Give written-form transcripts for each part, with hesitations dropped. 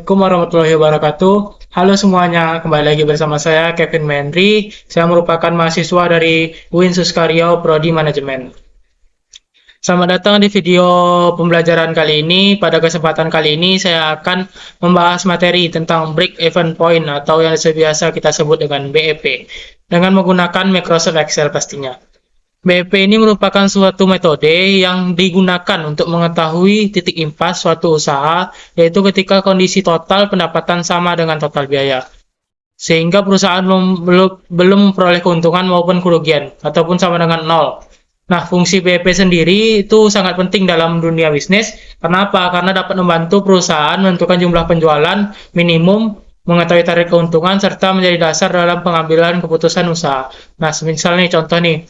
Assalamualaikum warahmatullahi wabarakatuh. Halo semuanya, kembali lagi bersama saya Kevin Menri. Saya merupakan mahasiswa dari UIN Suskaryo Prodi Manajemen. Selamat datang di video pembelajaran kali ini. Pada kesempatan kali ini saya akan membahas materi tentang Break Even Point atau yang biasa kita sebut dengan BEP dengan menggunakan Microsoft Excel pastinya. BEP ini merupakan suatu metode yang digunakan untuk mengetahui titik impas suatu usaha, yaitu ketika kondisi total pendapatan sama dengan total biaya. Sehingga perusahaan belum memperoleh keuntungan maupun kerugian, ataupun sama dengan nol. Nah, fungsi BEP sendiri itu sangat penting dalam dunia bisnis. Kenapa? Karena dapat membantu perusahaan menentukan jumlah penjualan minimum, mengetahui target keuntungan, serta menjadi dasar dalam pengambilan keputusan usaha. Nah, misalnya contoh nih,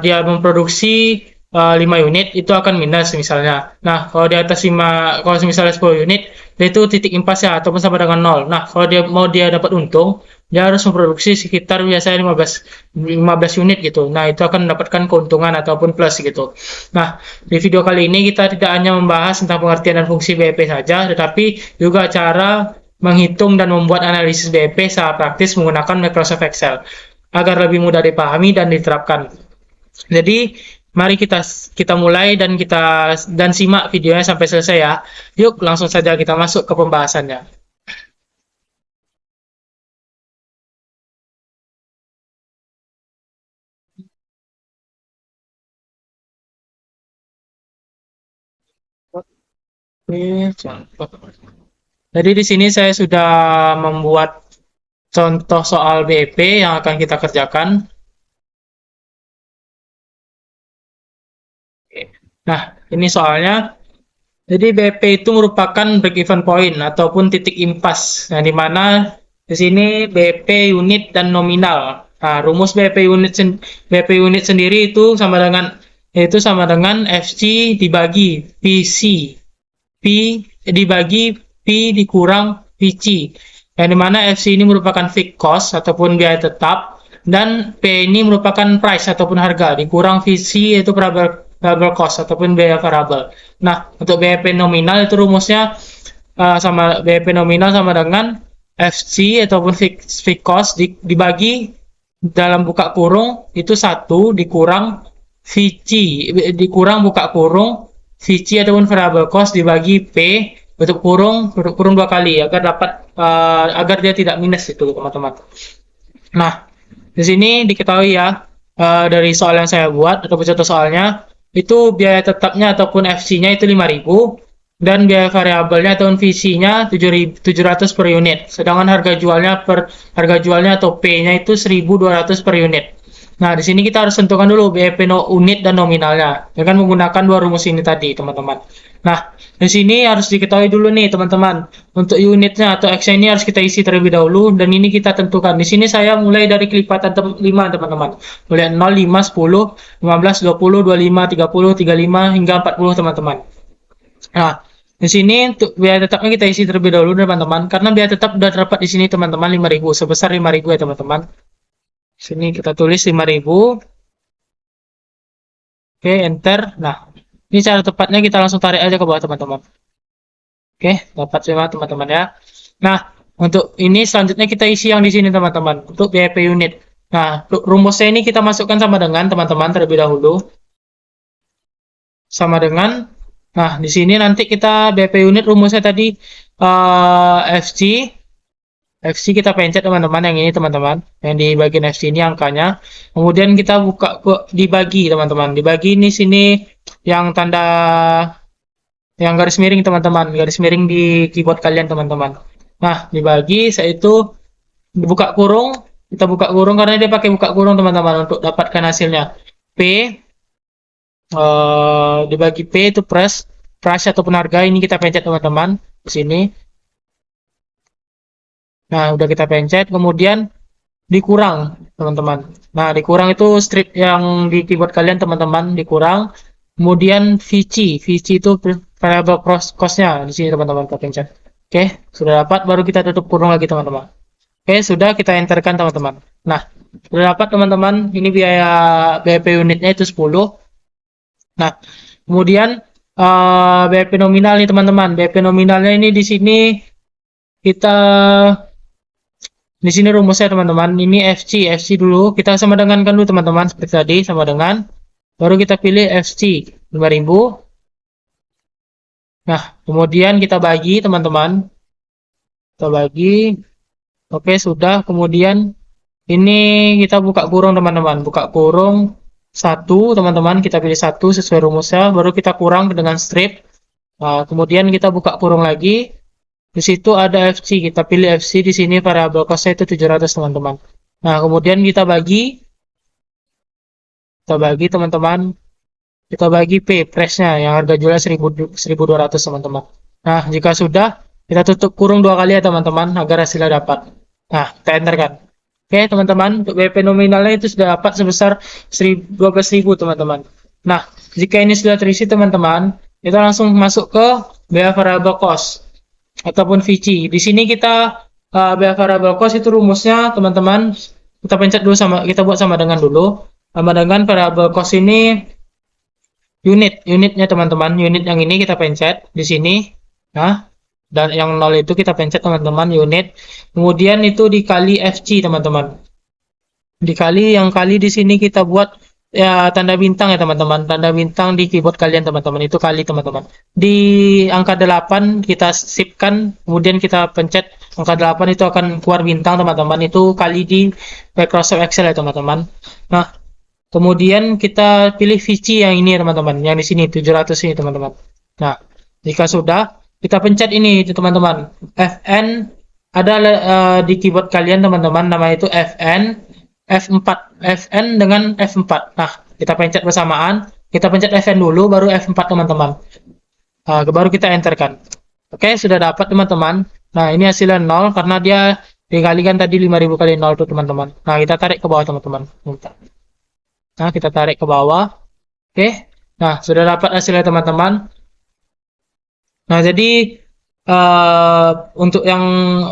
dia memproduksi 5 unit, itu akan minus misalnya. Nah, kalau di atas 5, kalau misalnya 10 unit, itu titik impasnya ataupun sama dengan nol. Nah, kalau dia dapat untung, dia harus memproduksi sekitar biasanya 15 unit gitu. Nah, itu akan mendapatkan keuntungan ataupun plus gitu. Nah, di video kali ini kita tidak hanya membahas tentang pengertian dan fungsi BEP saja, tetapi juga cara menghitung dan membuat analisis BEP secara praktis menggunakan Microsoft Excel agar lebih mudah dipahami dan diterapkan. Jadi, mari kita mulai dan simak videonya sampai selesai ya. Yuk, langsung saja kita masuk ke pembahasannya. Oke, contoh. Jadi di sini saya sudah membuat contoh soal BEP yang akan kita kerjakan. Nah, ini soalnya. Jadi BEP itu merupakan break even point ataupun titik impas. Nah, di mana di sini BEP unit dan nominal. Nah, rumus BEP unit sendiri itu sama dengan FC dibagi PC. P dibagi P dikurang VC. Yang dimana FC ini merupakan fixed cost ataupun biaya tetap, dan P ini merupakan price ataupun harga, dikurang VC yaitu variable cost ataupun biaya variabel. Nah, untuk BEP nominal itu rumusnya sama BEP nominal sama dengan FC ataupun fixed cost dibagi dalam buka kurung itu 1 dikurang VC dikurang buka kurung VC ataupun variable cost dibagi P tutup kurung 2 kali agar dia tidak minus itu teman-teman. Nah, di sini diketahui ya dari soal yang saya buat atau contoh soalnya itu biaya tetapnya ataupun FC-nya itu 5.000 dan biaya variabelnya ataupun VC-nya 700 per unit. Sedangkan harga jualnya atau P-nya itu 1.200 per unit. Nah, di sini kita harus tentukan dulu BEP unit dan nominalnya dengan menggunakan dua rumus ini tadi, teman-teman. Nah, di sini harus diketahui dulu nih, teman-teman. Untuk unitnya atau X-nya ini harus kita isi terlebih dahulu dan ini kita tentukan. Di sini saya mulai dari kelipatan 5, teman-teman. Mulai 0, 5, 10, 15, 20, 25, 30, 35 hingga 40, teman-teman. Nah, di sini untuk biaya tetapnya kita isi terlebih dahulu, teman-teman. Karena biaya tetap sudah terdapat di sini, teman-teman, 5.000 sebesar 5.000 ya, teman-teman. Sini kita tulis 5.000. Oke, enter. Nah, ini cara tepatnya kita langsung tarik aja ke bawah, teman-teman. Oke, dapat semua, teman-teman ya. Nah, untuk ini selanjutnya kita isi yang di sini, teman-teman. Untuk BEP unit. Nah, rumusnya ini kita masukkan sama dengan, teman-teman, terlebih dahulu. Sama dengan, nah, di sini nanti kita BEP unit rumusnya tadi FC. FC kita pencet, teman-teman, yang ini, teman-teman, yang di bagian FC ini angkanya. Kemudian kita buka dibagi, teman-teman, dibagi ini sini yang tanda yang garis miring, teman-teman, garis miring di keyboard kalian, teman-teman. Nah, dibagi saya itu buka kurung, kita buka kurung karena dia pakai buka kurung, teman-teman, untuk dapatkan hasilnya. P dibagi P itu price ataupun harga, ini kita pencet, teman-teman, di sini. Nah, udah kita pencet, kemudian dikurang, teman-teman. Nah, dikurang itu strip yang di keyboard kalian, teman-teman, dikurang. Kemudian VC itu variable cost-nya di sini, teman-teman, kita pencet. Oke, sudah dapat, baru kita tutup kurung lagi, teman-teman. Oke, sudah kita enterkan, teman-teman. Nah, sudah dapat, teman-teman, ini biaya BEP unitnya itu 10. Nah, kemudian BEP nominal nih, teman-teman. BEP nominalnya ini di sini kita di sini rumusnya teman-teman. Ini FC dulu kita sama dengankan dulu teman-teman seperti tadi sama dengan. Baru kita pilih FC 5000. Nah, kemudian kita bagi teman-teman. Kita bagi. Oke, sudah. Kemudian ini kita buka kurung teman-teman. Buka kurung 1 teman-teman. Kita pilih 1 sesuai rumusnya. Baru kita kurang dengan strip. Nah, kemudian kita buka kurung lagi. Di situ ada FC. Kita pilih FC di sini variabel cost-nya itu 700 teman-teman. Nah, kemudian kita bagi. Kita bagi teman-teman. Kita bagi P, price-nya yang harga jualnya 1200 teman-teman. Nah, jika sudah, kita tutup kurung 2 kali ya teman-teman agar hasilnya dapat. Nah, kita enter kan. Oke, teman-teman, untuk BP nominalnya itu sudah dapat sebesar 12.000 teman-teman. Nah, jika ini sudah terisi teman-teman, kita langsung masuk ke biaya variable cost ataupun VC. Di sini kita biaya variable cost itu rumusnya teman-teman, kita pencet dulu kita buat sama dengan dulu. Sama dengan variable cost ini unitnya teman-teman, unit yang ini kita pencet di sini. Nah, dan yang 0 itu kita pencet teman-teman unit. Kemudian itu dikali FC teman-teman. Dikali yang kali di sini kita buat ya tanda bintang ya teman-teman. Tanda bintang di keyboard kalian teman-teman. Itu kali teman-teman. Di angka 8 kita sipkan, kemudian kita pencet angka 8 itu akan keluar bintang teman-teman. Itu kali di Microsoft Excel ya teman-teman. Nah, kemudian kita pilih VC yang ini teman-teman, yang di sini 700 ini teman-teman. Nah, jika sudah, kita pencet ini teman-teman. Fn ada di keyboard kalian teman-teman, namanya itu Fn F4, Fn dengan F4. Nah, kita pencet bersamaan. Kita pencet Fn dulu, baru F4 teman-teman. Baru kita enterkan. Oke, sudah dapat teman-teman. Nah, ini hasilnya 0 karena dia dikalikan tadi 5000 kali 0 tuh teman-teman. Nah, kita tarik ke bawah teman-teman. Nah, kita tarik ke bawah. Oke. Nah, sudah dapat hasilnya teman-teman. Nah, jadi untuk yang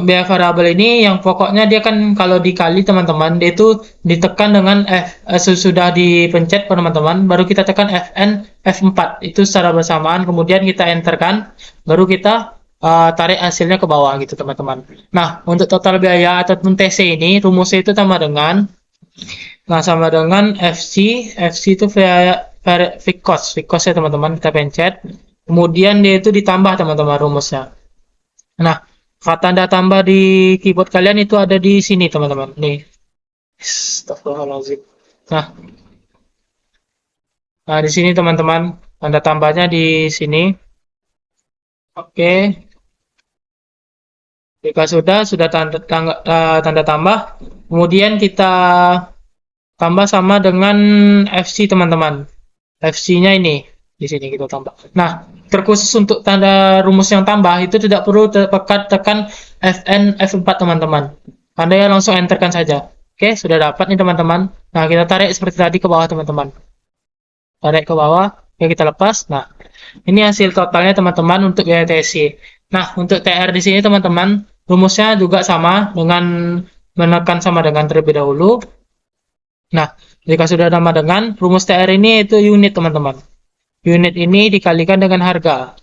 biaya variabel ini, yang pokoknya dia kan kalau dikali teman-teman, dia itu ditekan dengan sudah dipencet teman-teman, baru kita tekan Fn F4 itu secara bersamaan, kemudian kita enterkan, baru kita tarik hasilnya ke bawah gitu teman-teman. Nah, untuk total biaya ataupun TC ini rumusnya itu sama dengan FC itu fixed cost ya teman-teman, kita pencet. Kemudian dia itu ditambah teman-teman rumusnya. Nah, tanda tambah di keyboard kalian itu ada di sini teman-teman. Nih. Astagfirullahaladzim. Nah, di sini teman-teman, tanda tambahnya di sini. Oke. Jika sudah tanda tambah. Kemudian kita tambah sama dengan FC teman-teman. FC-nya ini di sini kita tambah. Nah, terkhusus untuk tanda rumus yang tambah itu tidak perlu tekan Fn F4 teman-teman. Anda ya langsung enterkan saja. Oke, sudah dapat nih teman-teman. Nah, kita tarik seperti tadi ke bawah teman-teman. Tarik ke bawah, oke kita lepas. Nah, ini hasil totalnya teman-teman untuk biaya TC. Nah, untuk TR di sini teman-teman, rumusnya juga sama dengan menekan sama dengan terlebih dahulu. Nah, jika sudah sama dengan rumus TR ini itu unit teman-teman. Unit ini dikalikan dengan harga.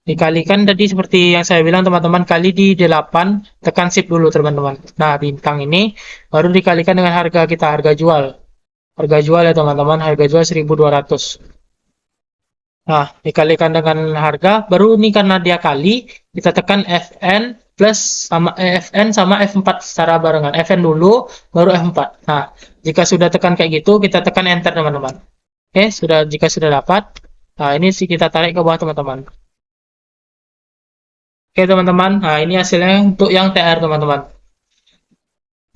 Dikalikan tadi seperti yang saya bilang teman-teman, kali di 8, tekan shift dulu teman-teman. Nah, bintang ini baru dikalikan dengan harga kita, harga jual. Harga jual ya teman-teman, harga jual 1200. Nah, dikalikan dengan harga, baru ini karena dia kali, kita tekan Fn plus sama Fn sama F4 secara barengan. Fn dulu, baru F4. Nah, jika sudah tekan kayak gitu, kita tekan enter teman-teman. Oke, jika sudah dapat, nah ini sih kita tarik ke bawah teman-teman. Oke teman-teman, nah ini hasilnya untuk yang TR teman-teman.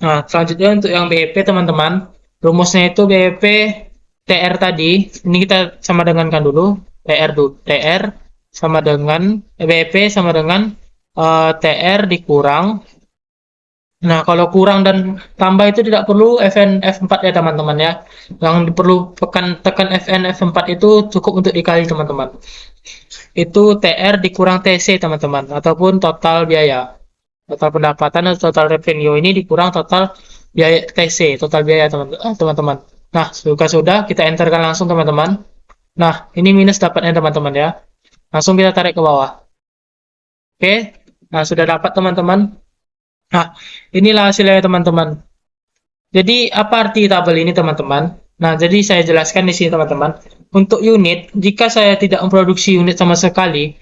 Nah, selanjutnya untuk yang BEP teman-teman, rumusnya itu BEP TR tadi, ini kita sama dengankan dulu, TR sama dengan BEP sama dengan TR dikurang. Nah, kalau kurang dan tambah itu tidak perlu Fn F4 ya teman-teman ya. Yang perlu tekan Fn F4 itu cukup untuk dikali teman-teman. Itu TR dikurang TC teman-teman, ataupun total biaya. Total pendapatan atau total revenue ini dikurang total biaya TC, total biaya teman-teman. Nah, sudah kita enterkan langsung teman-teman. Nah, ini minus dapatnya teman-teman ya. Langsung kita tarik ke bawah. Oke. Nah, sudah dapat teman-teman. Nah, inilah hasilnya teman-teman. Jadi, apa arti tabel ini teman-teman? Nah, jadi saya jelaskan di sini teman-teman. Untuk unit, jika saya tidak memproduksi unit sama sekali,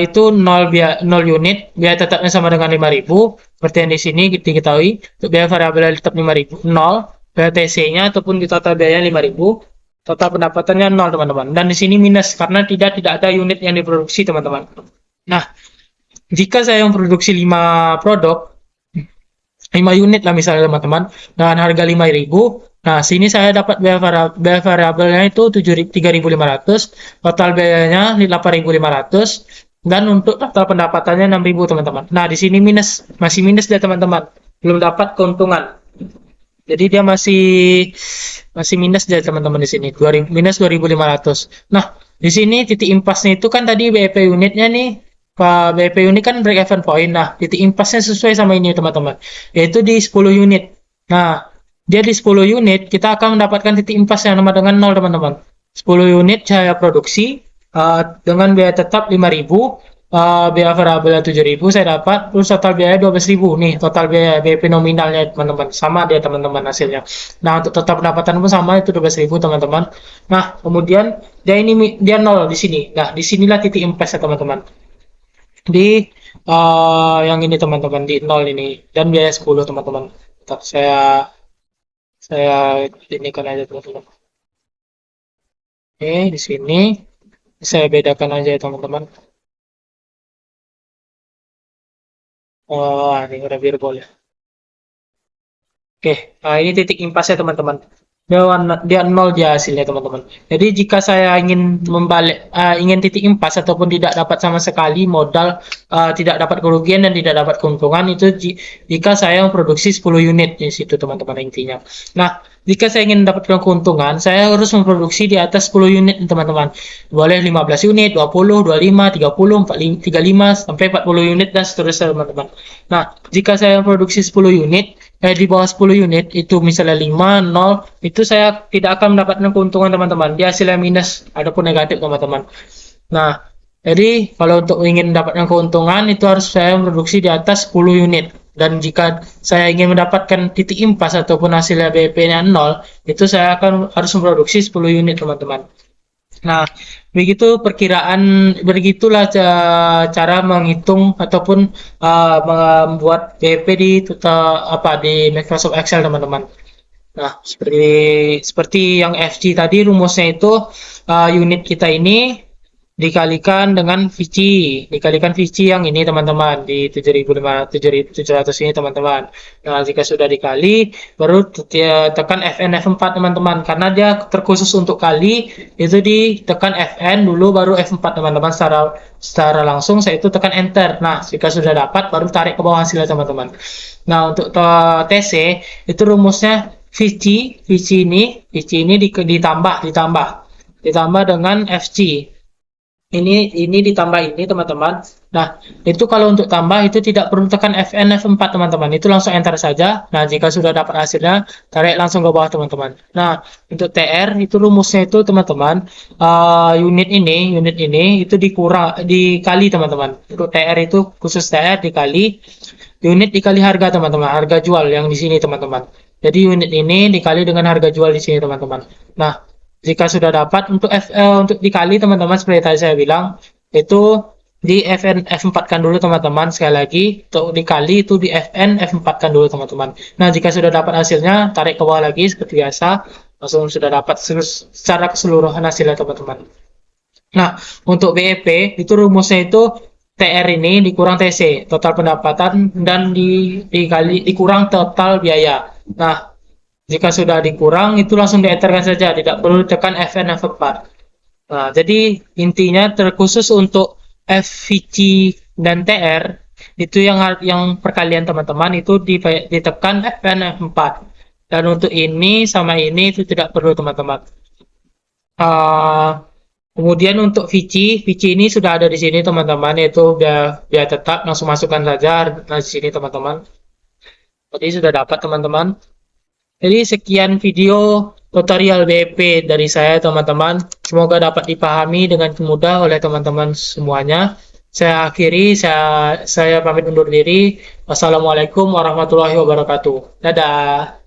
itu 0 unit, biaya tetapnya sama dengan 5.000. Seperti yang di sini diketahui, untuk biaya variabel tetap 5.000, 0. Biaya TC-nya ataupun di total biaya 5.000, total pendapatannya 0 teman-teman. Dan di sini minus karena tidak ada unit yang diproduksi teman-teman. Nah, jika saya memproduksi 5 produk, 5 unit lah misalnya teman-teman, dengan harga 5.000. Nah, sini saya dapat biaya variabelnya itu 3.500, total biayanya 8.500, dan untuk total pendapatannya 6.000 teman-teman. Nah, di sini masih minus dia teman-teman, belum dapat keuntungan. Jadi dia masih minus dia teman-teman di sini, minus 2.500. Nah, di sini titik impasnya itu kan tadi BP unitnya nih, Pak BP unit kan break even point. Nah, titik impasnya sesuai sama ini teman-teman, yaitu di 10 unit. Nah, dia di 10 unit, kita akan mendapatkan titik impas yang sama dengan 0 teman-teman. 10 unit saya produksi dengan biaya tetap 5.000, biaya variabelnya 7.000 saya dapat, terus total biaya 12.000 nih, total biaya BP nominalnya teman-teman, sama dia teman-teman hasilnya. Nah, untuk total pendapatan pun sama, itu 12.000 teman-teman. Nah, kemudian dia 0 di sini. Nah, disinilah titik impasse ya teman-teman, di yang ini teman-teman, di 0 ini, dan biaya 10 teman-teman. Saya ini kan aja teman-teman. Oke, di sini saya bedakan aja ya teman-teman. Oh, ini udah biru boleh. Oke, nah ini titik impasnya teman-teman. Dia nol dia hasilnya teman-teman. Jadi jika saya ingin ingin titik impas ataupun tidak dapat sama sekali modal, tidak dapat kerugian dan tidak dapat keuntungan, itu jika saya memproduksi 10 unit di situ teman-teman intinya. Nah, jika saya ingin mendapatkan keuntungan, saya harus memproduksi di atas 10 unit teman-teman. Boleh 15 unit, 20, 25, 30, 45, 35 sampai 40 unit dan seterusnya teman-teman. Nah, jika saya memproduksi 10 unit, di bawah 10 unit itu misalnya 5, 0, itu saya tidak akan mendapatkan keuntungan teman-teman. Dia hasilnya minus ataupun negatif teman-teman. Nah, jadi kalau untuk ingin mendapatkan keuntungan itu harus saya memproduksi di atas 10 unit. Dan jika saya ingin mendapatkan titik impas ataupun hasilnya BP-nya 0, itu saya akan harus memproduksi 10 unit teman-teman. Nah, begitulah cara menghitung ataupun membuat BP di Microsoft Excel teman-teman. Nah, seperti yang FG tadi rumusnya itu, unit kita ini dikalikan VC yang ini teman-teman, di 7.700 ini teman-teman. Nah, jika sudah dikali, baru tekan Fn F4 teman-teman, karena dia terkhusus untuk kali, itu ditekan Fn dulu baru F4 teman-teman, secara langsung saya itu tekan enter. Nah, jika sudah dapat baru tarik ke bawah hasilnya teman-teman. Nah, untuk TC itu rumusnya VC ini ditambah dengan FC. Ini ditambah ini teman-teman. Nah, itu kalau untuk tambah itu tidak perlu tekan Fn F4 teman-teman, itu langsung enter saja. Nah, jika sudah dapat hasilnya, tarik langsung ke bawah teman-teman. Nah, untuk TR itu rumusnya itu teman-teman, unit ini itu dikali teman-teman. Untuk TR itu khusus TR dikali unit dikali harga teman-teman, harga jual yang di sini teman-teman. Jadi unit ini dikali dengan harga jual di sini teman-teman. Nah, jika sudah dapat untuk dikali teman-teman, seperti tadi saya bilang, itu di Fn F4 kan dulu teman-teman, sekali lagi untuk dikali itu di Fn F4 kan dulu teman-teman. Nah, jika sudah dapat hasilnya, tarik ke bawah lagi seperti biasa, langsung sudah dapat secara keseluruhan hasilnya teman-teman. Nah, untuk BEP itu rumusnya itu TR ini dikurang TC, total pendapatan, dan dikurang total biaya. Nah, jika sudah dikurang, itu langsung dienterkan saja, tidak perlu tekan Fn F4. Nah, jadi intinya terkhusus untuk FVC dan TR, itu yang perkalian teman-teman itu ditekan Fn F4. Dan untuk ini sama ini itu tidak perlu teman-teman. Kemudian untuk VC ini sudah ada di sini teman-teman, yaitu biaya tetap, langsung masukkan saja di sini teman-teman. Jadi sudah dapat teman-teman. Jadi sekian video tutorial BP dari saya teman-teman. Semoga dapat dipahami dengan mudah oleh teman-teman semuanya. Saya akhiri, saya pamit undur diri. Wassalamualaikum warahmatullahi wabarakatuh. Dadah.